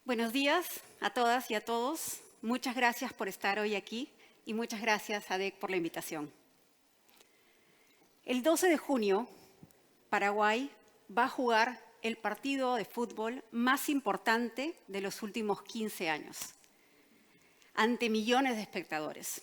Buenos días a todas y a todos. Muchas gracias por estar hoy aquí y muchas gracias a DEC por la invitación. El 12 de junio, Paraguay va a jugar el partido de fútbol más importante de los últimos 15 años, ante millones de espectadores.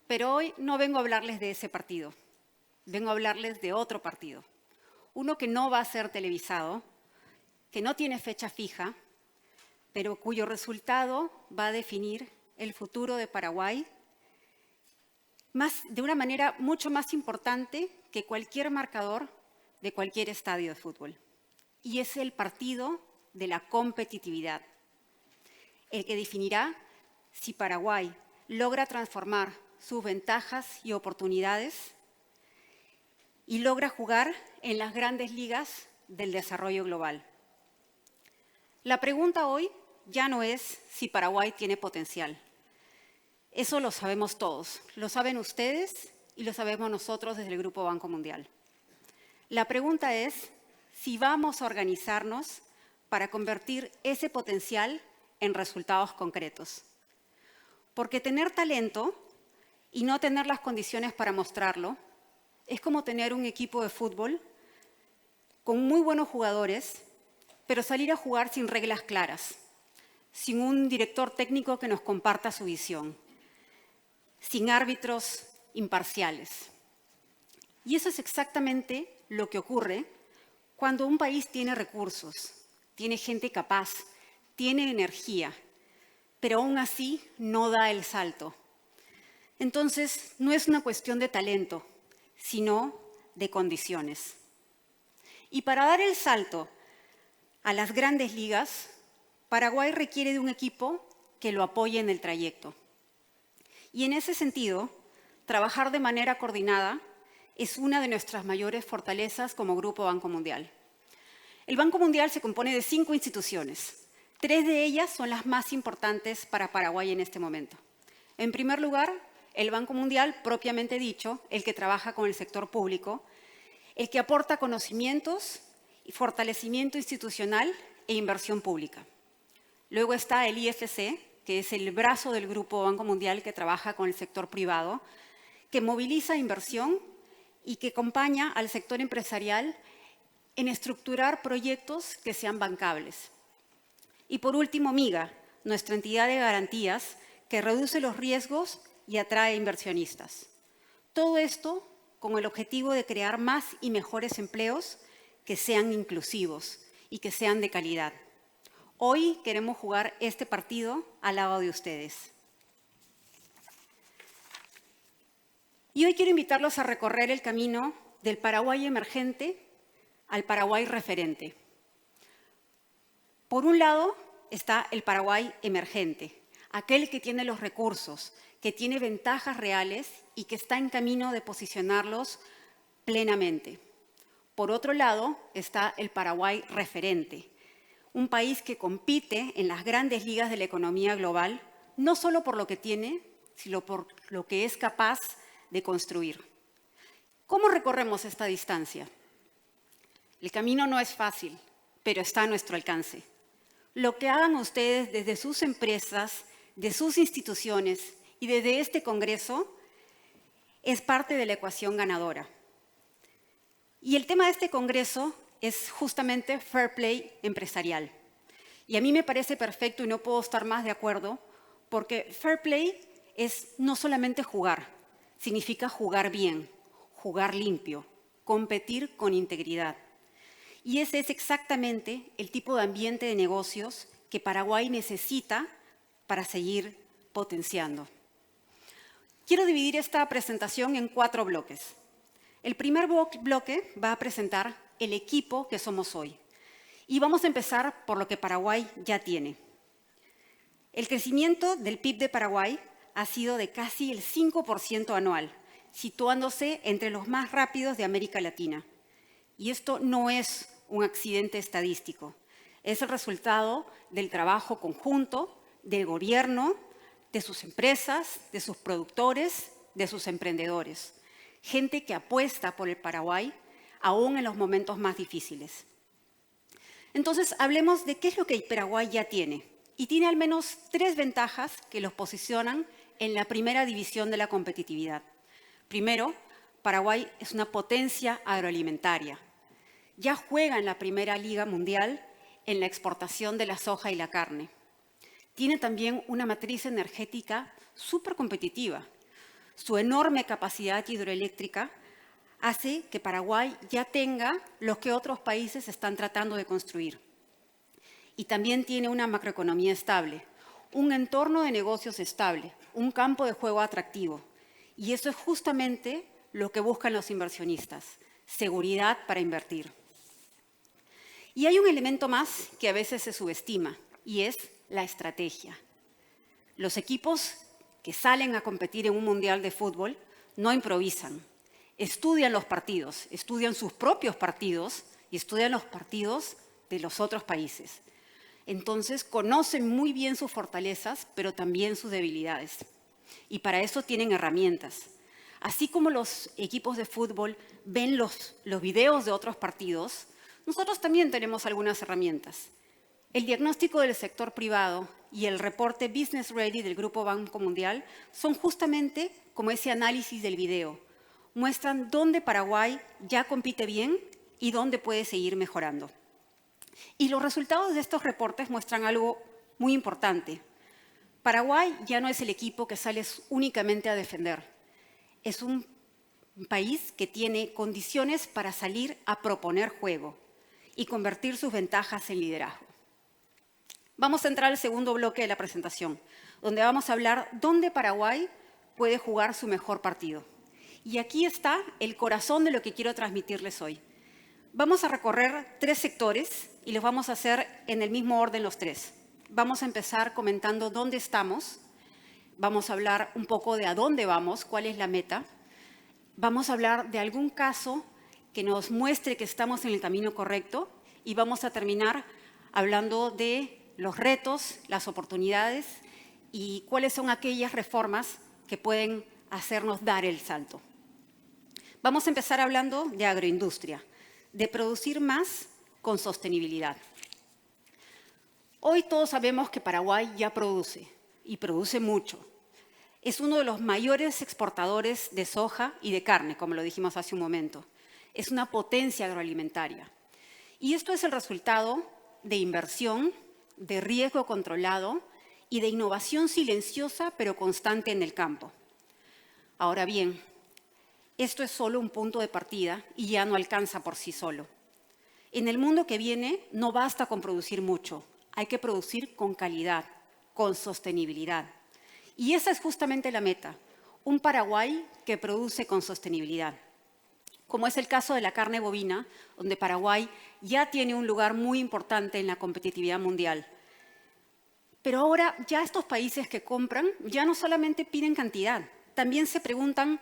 Pero hoy no vengo a hablarles de ese partido, vengo a hablarles de otro partido, uno que no va a ser televisado, que no tiene fecha fija, pero cuyo resultado va a definir el futuro de Paraguay de una manera mucho más importante que cualquier marcador de cualquier estadio de fútbol. Y es el partido de la competitividad, el que definirá si Paraguay logra transformar sus ventajas y oportunidades y logra jugar en las grandes ligas del desarrollo global. La pregunta hoy ya no es si Paraguay tiene potencial. Eso lo sabemos todos, lo saben ustedes y lo sabemos nosotros desde el Grupo Banco Mundial. La pregunta es si vamos a organizarnos para convertir ese potencial en resultados concretos. Porque tener talento y no tener las condiciones para mostrarlo es como tener un equipo de fútbol con muy buenos jugadores, pero salir a jugar sin reglas claras, sin un director técnico que nos comparta su visión, sin árbitros imparciales. Y eso es exactamente lo que ocurre cuando un país tiene recursos, tiene gente capaz, tiene energía, pero aún así no da el salto. Entonces, no es una cuestión de talento, sino de condiciones. Y para dar el salto a las grandes ligas, Paraguay requiere de un equipo que lo apoye en el trayecto. Y en ese sentido, trabajar de manera coordinada es una de nuestras mayores fortalezas como Grupo Banco Mundial. El Banco Mundial se compone de 5 instituciones. 3 de ellas son las más importantes para Paraguay en este momento. En primer lugar, el Banco Mundial, propiamente dicho, el que trabaja con el sector público, el que aporta conocimientos y fortalecimiento institucional e inversión pública. Luego está el IFC, que es el brazo del Grupo Banco Mundial que trabaja con el sector privado, que moviliza inversión y que acompaña al sector empresarial en estructurar proyectos que sean bancables. Y por último, MIGA, nuestra entidad de garantías, que reduce los riesgos y atrae inversionistas. Todo esto con el objetivo de crear más y mejores empleos que sean inclusivos y que sean de calidad. Hoy queremos jugar este partido al lado de ustedes. Y hoy quiero invitarlos a recorrer el camino del Paraguay emergente al Paraguay referente. Por un lado está el Paraguay emergente, aquel que tiene los recursos, que tiene ventajas reales y que está en camino de posicionarlos plenamente. Por otro lado está el Paraguay referente, un país que compite en las grandes ligas de la economía global, no solo por lo que tiene, sino por lo que es capaz de construir. ¿Cómo recorremos esta distancia? El camino no es fácil, pero está a nuestro alcance. Lo que hagan ustedes desde sus empresas, de sus instituciones y desde este Congreso es parte de la ecuación ganadora. Y el tema de este Congreso es justamente Fair Play empresarial. Y a mí me parece perfecto y no puedo estar más de acuerdo, porque Fair Play es no solamente jugar, significa jugar bien, jugar limpio, competir con integridad. Y ese es exactamente el tipo de ambiente de negocios que Paraguay necesita para seguir potenciando. Quiero dividir esta presentación en 4 bloques. El primer bloque va a presentar el equipo que somos hoy. Y vamos a empezar por lo que Paraguay ya tiene. El crecimiento del PIB de Paraguay ha sido de casi el 5% anual, situándose entre los más rápidos de América Latina. Y esto no es un accidente estadístico, es el resultado del trabajo conjunto del gobierno, de sus empresas, de sus productores, de sus emprendedores. Gente que apuesta por el Paraguay aún en los momentos más difíciles. Entonces, hablemos de qué es lo que Paraguay ya tiene. Y tiene al menos 3 ventajas que los posicionan en la primera división de la competitividad. Primero, Paraguay es una potencia agroalimentaria. Ya juega en la primera liga mundial en la exportación de la soja y la carne. Tiene también una matriz energética súper competitiva. Su enorme capacidad hidroeléctrica hace que Paraguay ya tenga lo que otros países están tratando de construir. Y también tiene una macroeconomía estable, un entorno de negocios estable, un campo de juego atractivo. Y eso es justamente lo que buscan los inversionistas, seguridad para invertir. Y hay un elemento más que a veces se subestima, y es la estrategia. Los equipos que salen a competir en un mundial de fútbol no improvisan. Estudian los partidos, estudian sus propios partidos y estudian los partidos de los otros países. Entonces, conocen muy bien sus fortalezas, pero también sus debilidades. Y para eso tienen herramientas. Así como los equipos de fútbol ven los videos de otros partidos, nosotros también tenemos algunas herramientas. El diagnóstico del sector privado y el reporte Business Ready del Grupo Banco Mundial son justamente como ese análisis del video. Muestran dónde Paraguay ya compite bien y dónde puede seguir mejorando. Y los resultados de estos reportes muestran algo muy importante. Paraguay ya no es el equipo que sale únicamente a defender. Es un país que tiene condiciones para salir a proponer juego y convertir sus ventajas en liderazgo. Vamos a entrar al segundo bloque de la presentación, donde vamos a hablar dónde Paraguay puede jugar su mejor partido. Y aquí está el corazón de lo que quiero transmitirles hoy. Vamos a recorrer 3 sectores y los vamos a hacer en el mismo orden los 3. Vamos a empezar comentando dónde estamos. Vamos a hablar un poco de a dónde vamos, cuál es la meta. Vamos a hablar de algún caso que nos muestre que estamos en el camino correcto. Y vamos a terminar hablando de los retos, las oportunidades y cuáles son aquellas reformas que pueden hacernos dar el salto. Vamos a empezar hablando de agroindustria, de producir más con sostenibilidad. Hoy todos sabemos que Paraguay ya produce, y produce mucho. Es uno de los mayores exportadores de soja y de carne, como lo dijimos hace un momento. Es una potencia agroalimentaria. Y esto es el resultado de inversión, de riesgo controlado y de innovación silenciosa pero constante en el campo. Ahora bien, esto es solo un punto de partida y ya no alcanza por sí solo. En el mundo que viene no basta con producir mucho, hay que producir con calidad, con sostenibilidad. Y esa es justamente la meta, un Paraguay que produce con sostenibilidad. Como es el caso de la carne bovina, donde Paraguay ya tiene un lugar muy importante en la competitividad mundial. Pero ahora ya estos países que compran ya no solamente piden cantidad, también se preguntan,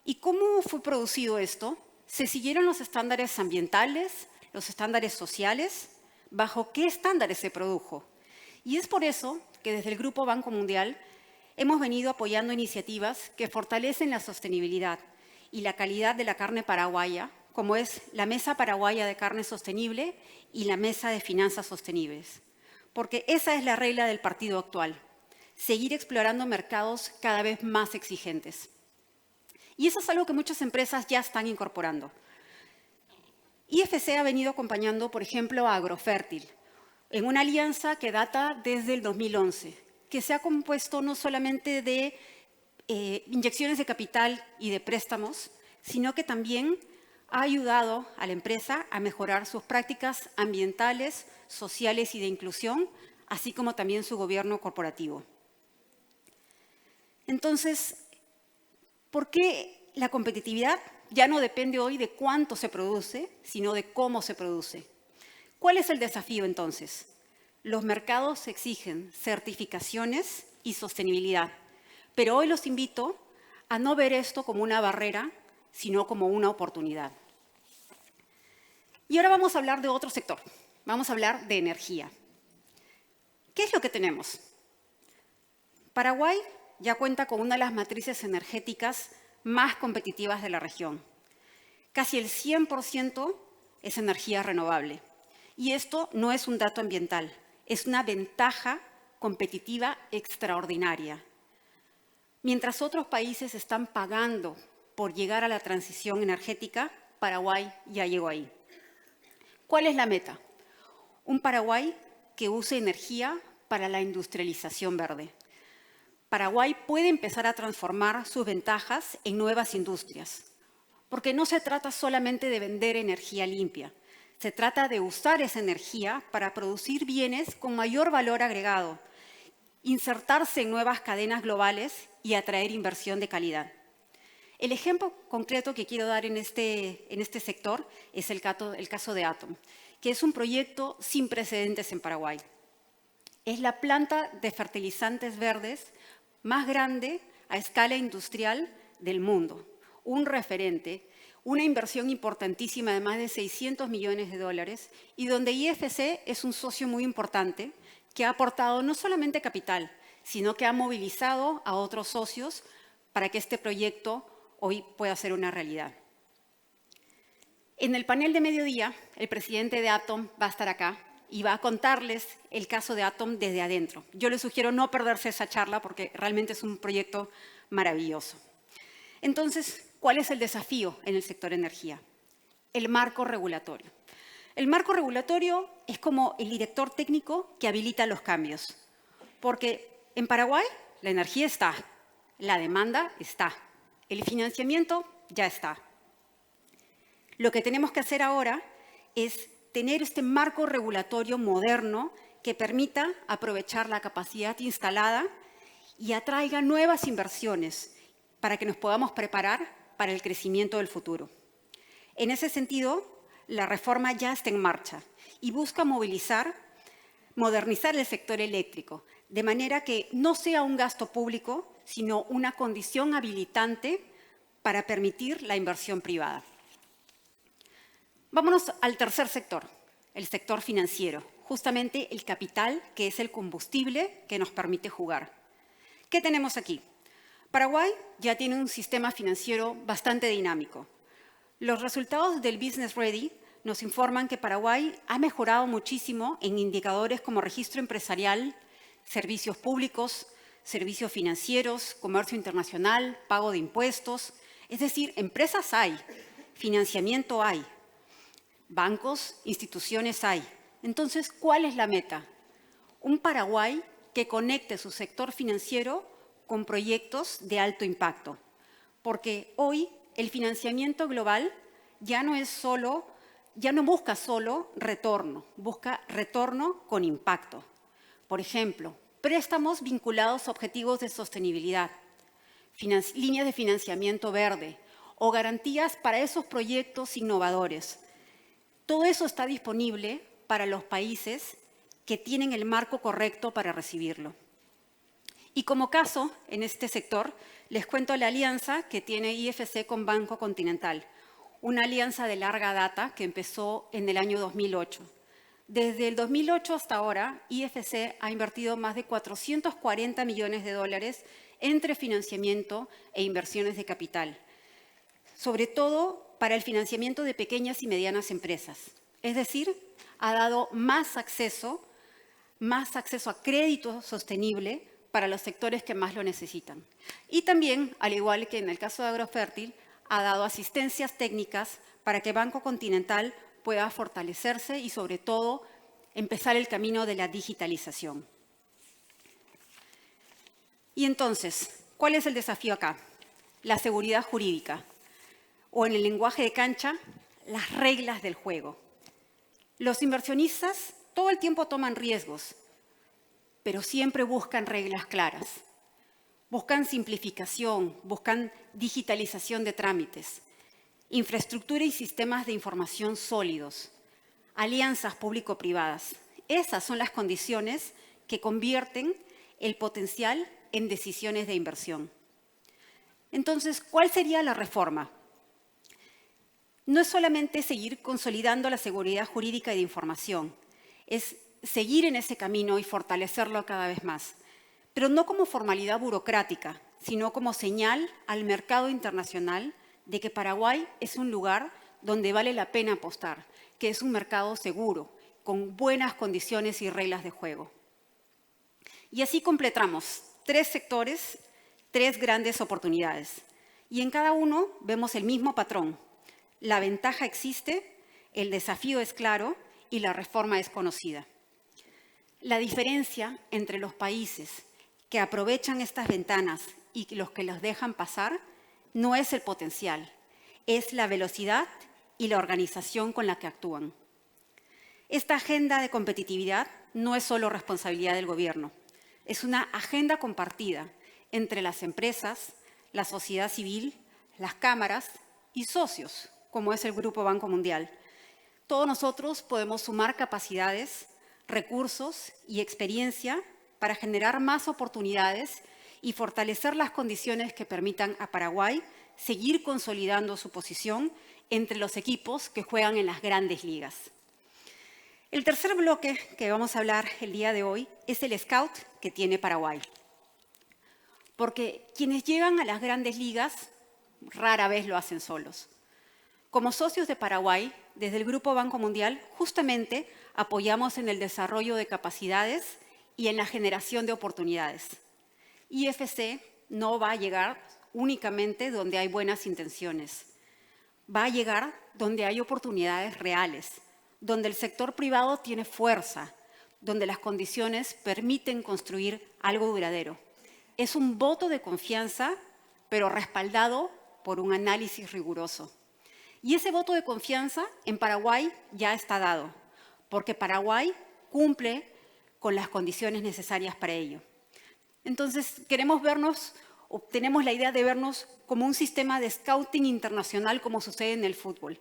¿y cómo fue producido esto? ¿Se siguieron los estándares ambientales, los estándares sociales? ¿Bajo qué estándares se produjo? Y es por eso que desde el Grupo Banco Mundial hemos venido apoyando iniciativas que fortalecen la sostenibilidad y la calidad de la carne paraguaya, como es la Mesa Paraguaya de Carne Sostenible y la Mesa de Finanzas Sostenibles. Porque esa es la regla del partido actual, seguir explorando mercados cada vez más exigentes. Y eso es algo que muchas empresas ya están incorporando. IFC ha venido acompañando, por ejemplo, a Agrofértil, en una alianza que data desde el 2011, que se ha compuesto no solamente de inyecciones de capital y de préstamos, sino que también ha ayudado a la empresa a mejorar sus prácticas ambientales, sociales y de inclusión, así como también su gobierno corporativo. Entonces, ¿por qué la competitividad ya no depende hoy de cuánto se produce, sino de cómo se produce? ¿Cuál es el desafío entonces? Los mercados exigen certificaciones y sostenibilidad, pero hoy los invito a no ver esto como una barrera, sino como una oportunidad. Y ahora vamos a hablar de otro sector. Vamos a hablar de energía. ¿Qué es lo que tenemos? Paraguay ya cuenta con una de las matrices energéticas más competitivas de la región. Casi el 100% es energía renovable. Y esto no es un dato ambiental, es una ventaja competitiva extraordinaria. Mientras otros países están pagando por llegar a la transición energética, Paraguay ya llegó ahí. ¿Cuál es la meta? Un Paraguay que use energía para la industrialización verde. Paraguay puede empezar a transformar sus ventajas en nuevas industrias, porque no se trata solamente de vender energía limpia, se trata de usar esa energía para producir bienes con mayor valor agregado, insertarse en nuevas cadenas globales y atraer inversión de calidad. El ejemplo concreto que quiero dar en este sector es el caso de Atom, que es un proyecto sin precedentes en Paraguay. Es la planta de fertilizantes verdes más grande a escala industrial del mundo, un referente, una inversión importantísima de más de 600 millones de dólares y donde IFC es un socio muy importante que ha aportado no solamente capital, sino que ha movilizado a otros socios para que este proyecto hoy pueda ser una realidad. En el panel de mediodía, el presidente de Atom va a estar acá y va a contarles el caso de Atom desde adentro. Yo les sugiero no perderse esa charla porque realmente es un proyecto maravilloso. Entonces, ¿cuál es el desafío en el sector energía? El marco regulatorio. El marco regulatorio es como el director técnico que habilita los cambios, porque en Paraguay la energía está, la demanda está, el financiamiento ya está. Lo que tenemos que hacer ahora es tener este marco regulatorio moderno que permita aprovechar la capacidad instalada y atraiga nuevas inversiones para que nos podamos preparar para el crecimiento del futuro. En ese sentido, la reforma ya está en marcha y busca modernizar el sector eléctrico, de manera que no sea un gasto público, sino una condición habilitante para permitir la inversión privada. Vámonos al tercer sector, el sector financiero, justamente el capital, que es el combustible que nos permite jugar. ¿Qué tenemos aquí? Paraguay ya tiene un sistema financiero bastante dinámico. Los resultados del Business Ready nos informan que Paraguay ha mejorado muchísimo en indicadores como registro empresarial, servicios públicos, servicios financieros, comercio internacional, pago de impuestos. Es decir, empresas hay, financiamiento hay, bancos, instituciones hay. Entonces, ¿cuál es la meta? Un Paraguay que conecte su sector financiero con proyectos de alto impacto. Porque hoy el financiamiento global ya no busca solo retorno, busca retorno con impacto. Por ejemplo, préstamos vinculados a objetivos de sostenibilidad, líneas de financiamiento verde o garantías para esos proyectos innovadores. Todo eso está disponible para los países que tienen el marco correcto para recibirlo. Y como caso, en este sector, les cuento la alianza que tiene IFC con Banco Continental, una alianza de larga data que empezó en el año 2008. Desde el 2008 hasta ahora, IFC ha invertido más de 440 millones de dólares entre financiamiento e inversiones de capital, sobre todo para el financiamiento de pequeñas y medianas empresas. Es decir, ha dado más acceso a crédito sostenible para los sectores que más lo necesitan. Y también, al igual que en el caso de Agrofértil, ha dado asistencias técnicas para que Banco Continental pueda fortalecerse y, sobre todo, empezar el camino de la digitalización. Y entonces, ¿cuál es el desafío acá? La seguridad jurídica, o en el lenguaje de cancha, las reglas del juego. Los inversionistas todo el tiempo toman riesgos, pero siempre buscan reglas claras. Buscan simplificación, buscan digitalización de trámites, infraestructura y sistemas de información sólidos, alianzas público-privadas. Esas son las condiciones que convierten el potencial en decisiones de inversión. Entonces, ¿cuál sería la reforma? No es solamente seguir consolidando la seguridad jurídica y de información, es seguir en ese camino y fortalecerlo cada vez más, pero no como formalidad burocrática, sino como señal al mercado internacional de que Paraguay es un lugar donde vale la pena apostar, que es un mercado seguro, con buenas condiciones y reglas de juego. Y así completamos 3 sectores, 3 grandes oportunidades. Y en cada uno vemos el mismo patrón. La ventaja existe, el desafío es claro y la reforma es conocida. La diferencia entre los países que aprovechan estas ventanas y los que los dejan pasar no es el potencial, es la velocidad y la organización con la que actúan. Esta agenda de competitividad no es solo responsabilidad del gobierno, es una agenda compartida entre las empresas, la sociedad civil, las cámaras y socios, como es el Grupo Banco Mundial. Todos nosotros podemos sumar capacidades, recursos y experiencia para generar más oportunidades y fortalecer las condiciones que permitan a Paraguay seguir consolidando su posición entre los equipos que juegan en las grandes ligas. El tercer bloque que vamos a hablar el día de hoy es el scout que tiene Paraguay. Porque quienes llegan a las grandes ligas rara vez lo hacen solos. Como socios de Paraguay, desde el Grupo Banco Mundial, justamente apoyamos en el desarrollo de capacidades y en la generación de oportunidades. IFC no va a llegar únicamente donde hay buenas intenciones. Va a llegar donde hay oportunidades reales, donde el sector privado tiene fuerza, donde las condiciones permiten construir algo duradero. Es un voto de confianza, pero respaldado por un análisis riguroso. Y ese voto de confianza en Paraguay ya está dado, porque Paraguay cumple con las condiciones necesarias para ello. Entonces, queremos vernos, o tenemos la idea de vernos como un sistema de scouting internacional como sucede en el fútbol.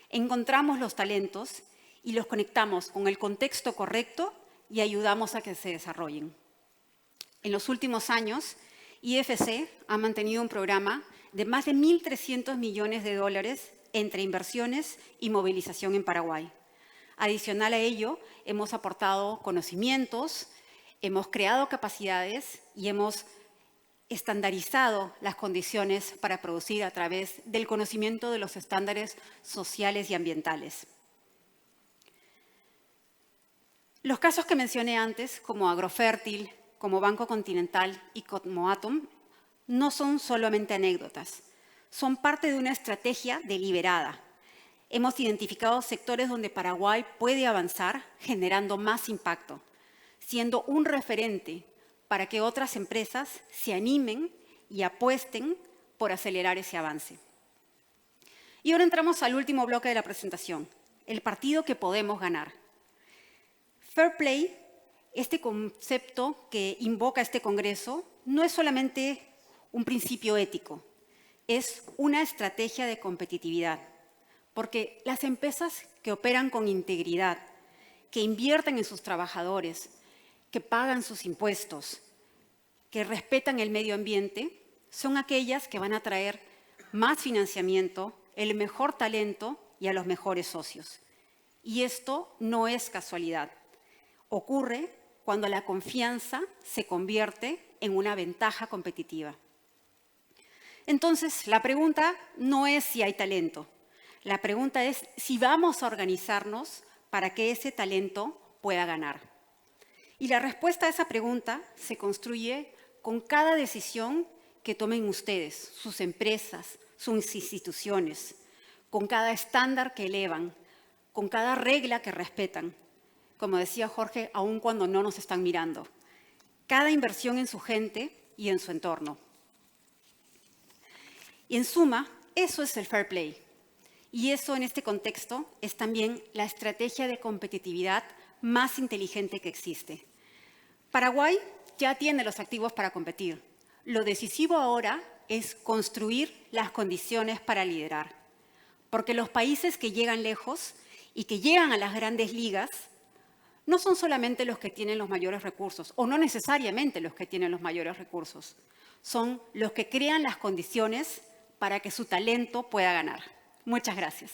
Encontramos los talentos y los conectamos con el contexto correcto y ayudamos a que se desarrollen. En los últimos años, IFC ha mantenido un programa de más de 1.300 millones de dólares entre inversiones y movilización en Paraguay. Adicional a ello, hemos aportado conocimientos, hemos creado capacidades y hemos estandarizado las condiciones para producir a través del conocimiento de los estándares sociales y ambientales. Los casos que mencioné antes, como Agrofértil, como Banco Continental y como Atom, no son solamente anécdotas, son parte de una estrategia deliberada. Hemos identificado sectores donde Paraguay puede avanzar generando más impacto, siendo un referente para que otras empresas se animen y apuesten por acelerar ese avance. Y ahora entramos al último bloque de la presentación, el partido que podemos ganar. Fair Play, este concepto que invoca este Congreso, no es solamente un principio ético, es una estrategia de competitividad, porque las empresas que operan con integridad, que invierten en sus trabajadores, que pagan sus impuestos, que respetan el medio ambiente, son aquellas que van a traer más financiamiento, el mejor talento y a los mejores socios. Y esto no es casualidad. Ocurre cuando la confianza se convierte en una ventaja competitiva. Entonces, la pregunta no es si hay talento. La pregunta es si vamos a organizarnos para que ese talento pueda ganar. Y la respuesta a esa pregunta se construye con cada decisión que tomen ustedes, sus empresas, sus instituciones, con cada estándar que elevan, con cada regla que respetan. Como decía Jorge, aun cuando no nos están mirando. Cada inversión en su gente y en su entorno. Y en suma, eso es el fair play. Y eso en este contexto es también la estrategia de competitividad más inteligente que existe. Paraguay ya tiene los activos para competir. Lo decisivo ahora es construir las condiciones para liderar. Porque los países que llegan lejos y que llegan a las grandes ligas no son solamente los que tienen los mayores recursos, o no necesariamente los que tienen los mayores recursos. Son los que crean las condiciones para que su talento pueda ganar. Muchas gracias.